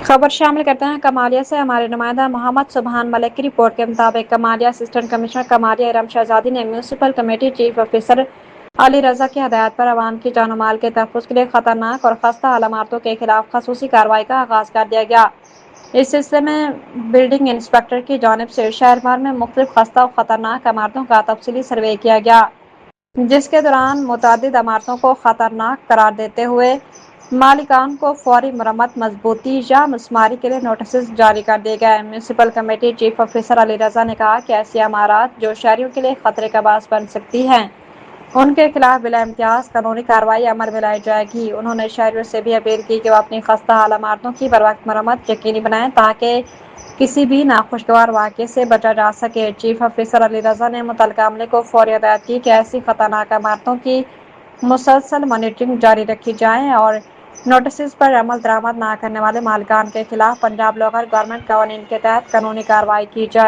خبر شامل کرتے ہیں کمالیہ سے۔ ہمارے نمائندہ محمد سبحان ملک کی رپورٹ کے مطابق کمالیہ اسسٹنٹ کمشنر کمالیہ ارم شہزادی نے municipal committee chief officer Ali Raza کی ہدایت پر عوام کی جان و مال کے تحفظ کے لیے خطرناک اور خستہ علاماتوں کے خلاف خصوصی کارروائی کا آغاز کر دیا گیا۔ اس سلسلے میں بلڈنگ انسپکٹر کی جانب سے شہر بھر میں مختلف خستہ و خطرناک عمارتوں کا تفصیلی سروے کیا گیا، جس کے دوران متعدد عمارتوں کو خطرناک قرار دیتے ہوئے مالکان کو فوری مرمت، مضبوطی یا مسماری کے لیے نوٹسز جاری کر دیے گئے۔ Municipal committee chief officer Ali Raza نے کہا کہ ایسی عمارات جو شہریوں کے لیے خطرے کا باعث بن سکتی ہیں، ان کے خلاف بلا امتیاز قانونی کارروائی عمل میں لائی جائے گی۔ انہوں نے شہریوں سے بھی اپیل کی کہ وہ اپنی خستہ حال عمارتوں کی بروقت مرمت یقینی بنائیں تاکہ کسی بھی ناخوشگوار واقعے سے بچا جا سکے۔ چیف آفیسر علی رضا نے متعلقہ عملے کو فوری ہدایت کی کہ ایسی خطرناک عمارتوں کی مسلسل مانیٹرنگ جاری رکھی جائے اور نوٹسز پر عمل درآمد نہ کرنے والے مالکان کے خلاف پنجاب لوکل گورنمنٹ قوانین کے تحت قانونی کارروائی کی جائے۔